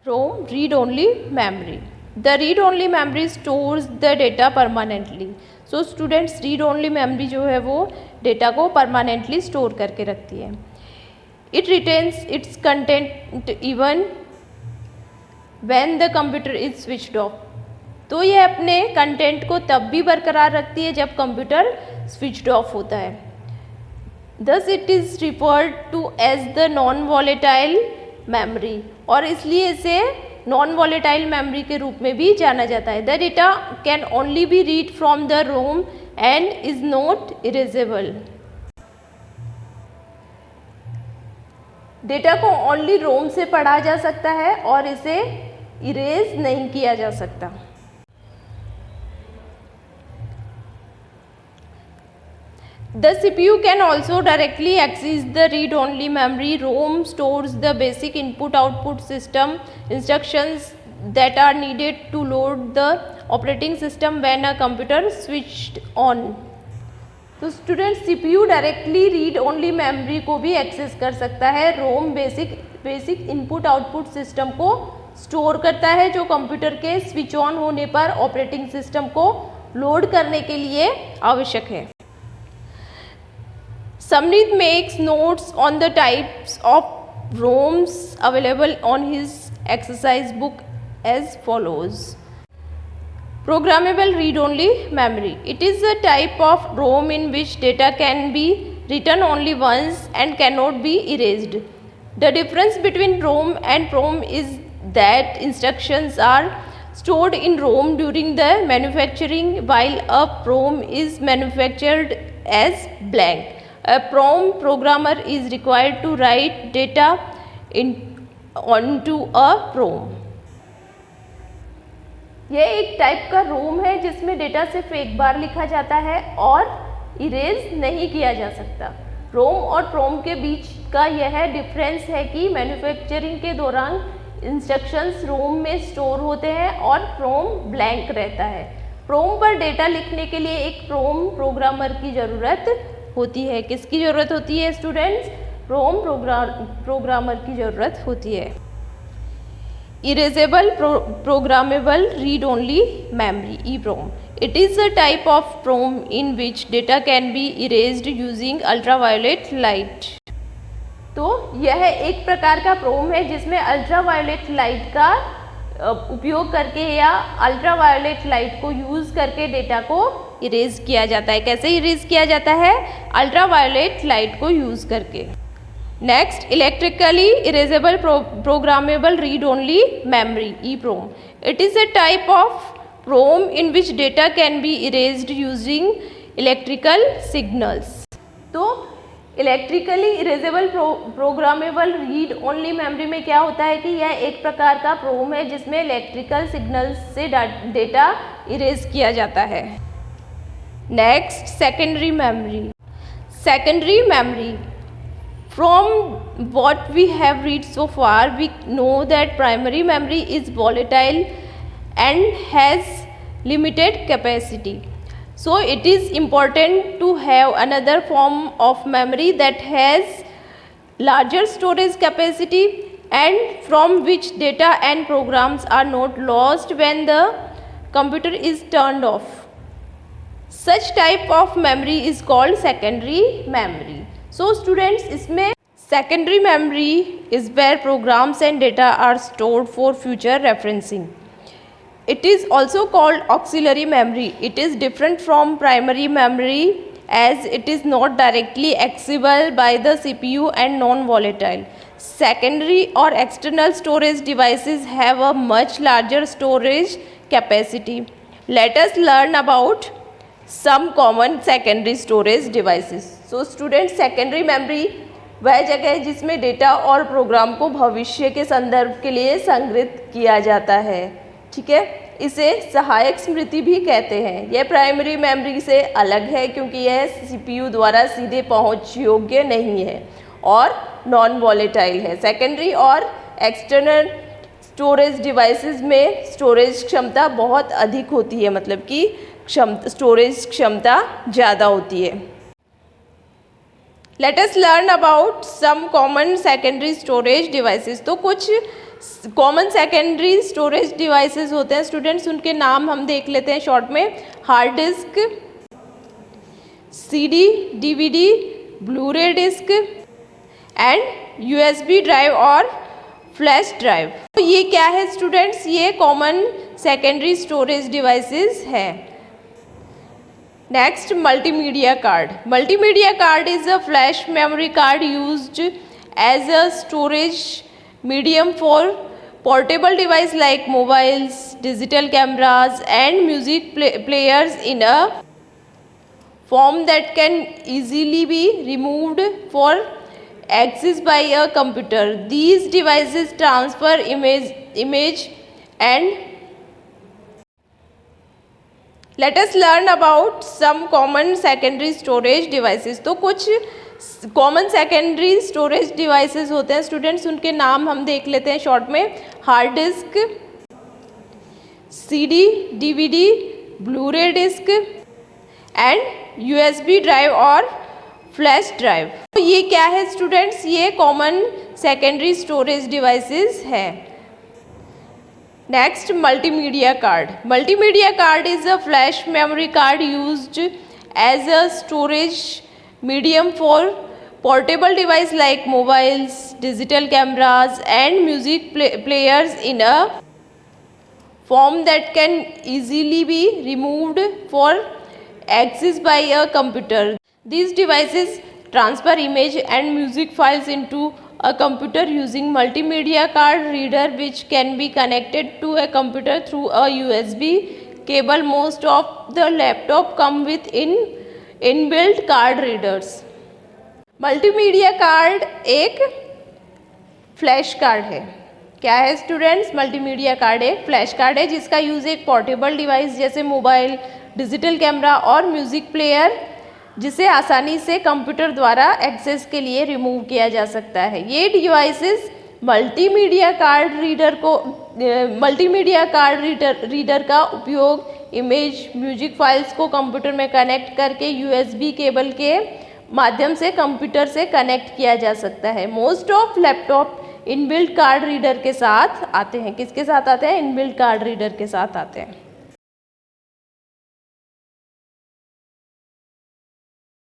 ROM, read only memory. The read only memory stores the data permanently. So students, read only memory जो है वो data को permanently store करके रखती है. It retains its content even when the computer is switched off. तो ये अपने कंटेंट को तब भी बरकरार रखती है जब कंप्यूटर स्विच्ड ऑफ होता है. Thus it is referred to as the non-volatile memory, और इसलिए इसे नॉन वॉलेटाइल मेमोरी के रूप में भी जाना जाता है. The data can only be read from the ROM and is not erasable. Data को ओनली रोम से पढ़ा जा सकता है और इसे इरेज नहीं किया जा सकता. The CPU can also directly access the read-only memory. ROM stores the basic input-output system instructions that are needed to load the operating system when a computer switched on. तो student CPU directly read only memory को भी access कर सकता है. ROM basic input output system को store करता है जो कंप्यूटर के स्विच ऑन होने पर ऑपरेटिंग सिस्टम को लोड करने के लिए आवश्यक है. Samneet makes notes on the types of ROMs available on his exercise book as follows. Programmable read-only memory. It is a type of ROM in which data can be written only once and cannot be erased. The difference between ROM and PROM is that instructions are stored in ROM during the manufacturing, while a PROM is manufactured as blank. A PROM programmer is required to write data onto a PROM. यह एक type का रोम है जिसमें data सिर्फ एक बार लिखा जाता है और इरेज नहीं किया जा सकता. रोम और प्रोम के बीच का यह डिफरेंस है कि मैन्युफैक्चरिंग के दौरान इंस्ट्रक्शंस रोम में स्टोर होते हैं और प्रोम ब्लैंक रहता है. प्रोम पर डेटा लिखने के लिए एक प्रोम प्रोग्रामर की ज़रूरत होती है. किसकी ज़रूरत होती है स्टूडेंट्स? प्रोम प्रोग्रामर की ज़रूरत होती है. Erasable programmable read-only memory (EPROM). It is a type of PROM in which data can be erased using ultraviolet light. तो यह एक प्रकार का PROM है जिसमें अल्ट्रावायलेट लाइट का उपयोग करके या अल्ट्रावायलेट लाइट को यूज़ करके डेटा को इरेज किया जाता है. कैसे इरेज किया जाता है? अल्ट्रावायलेट लाइट को यूज़ करके. Next, electrically erasable programmable read-only memory (EPROM). It is a type of PROM in which data can be erased using electrical signals. तो electrically erasable programmable read only memory में क्या होता है कि यह एक प्रकार का प्रोम है जिसमें इलेक्ट्रिकल सिग्नल्स से डेटा इरेज किया जाता है. Next, secondary memory. Secondary memory. From what we have read so far, we know that primary memory is volatile and has limited capacity. So it is important to have another form of memory that has larger storage capacity and from which data and programs are not lost when the computer is turned off. Such type of memory is called secondary memory. So students, इसमें secondary memory is where programs and data are stored for future referencing. It is also called auxiliary memory. It is different from primary memory as it is not directly accessible by the CPU and non-volatile. Secondary or external storage devices have a much larger storage capacity. Let us learn about some common secondary storage devices. So students, secondary memory वह जगह है जिसमें data और programme को भविष्य के संदर्भ के लिए संग्रहित किया जाता है. ठीक है, इसे सहायक स्मृति भी कहते हैं. यह प्राइमरी मेमोरी से अलग है क्योंकि यह सीपीयू द्वारा सीधे पहुंच योग्य नहीं है और नॉन वॉलेटाइल है. सेकेंडरी और एक्सटर्नल स्टोरेज डिवाइसेस में स्टोरेज क्षमता बहुत अधिक होती है, मतलब कि स्टोरेज क्षमता ज़्यादा होती है. Let us learn about some common secondary storage devices. तो कुछ कॉमन सेकेंडरी स्टोरेज डिवाइसेस होते हैं स्टूडेंट्स, उनके नाम हम देख लेते हैं शॉर्ट में। Hard disk, CD, DVD, Blu-ray disk and USB drive और फ्लैश ड्राइव। तो ये क्या है स्टूडेंट्स, ये कॉमन सेकेंडरी स्टोरेज डिवाइसेस है। Next, multimedia card. Multimedia card is a flash memory card used as a storage medium for portable device like mobiles, digital cameras and music players in a form that can easily be removed for access by a computer. These devices transfer image and let us learn about some common secondary storage devices. तो कुछ common secondary storage devices होते हैं students, उनके नाम हम देख लेते हैं शॉर्ट में। Hard disk, CD, DVD, Blu-ray disk and USB drive और फ्लैश ड्राइव। तो ये क्या है स्टूडेंट्स, ये कॉमन सेकेंडरी स्टोरेज डिवाइसेस है। Next, multimedia card. Multimedia card is a flash memory card used as a storage medium for portable device like mobiles, digital cameras and music players in a form that can easily be removed for access by a computer. These devices transfer image and music files into a computer using multimedia card reader which can be connected to a computer through a USB cable. Most of the laptop come with inbuilt card readers. Multimedia card एक flash card है। क्या है students, multimedia card एक flash card है जिसका use एक portable device जैसे mobile, digital camera और म्यूज़िक प्लेयर जिसे आसानी से कंप्यूटर द्वारा एक्सेस के लिए रिमूव किया जा सकता है। ये डिवाइसेस मल्टीमीडिया कार्ड रीडर का उपयोग इमेज, म्यूजिक फाइल्स को कंप्यूटर में कनेक्ट करके USB केबल के माध्यम से कंप्यूटर से कनेक्ट किया जा सकता है। Most of laptop inbuilt card reader के साथ आते हैं। किसके साथ आते हैं? इनबिल्ट कार्ड रीडर के साथ आते हैं।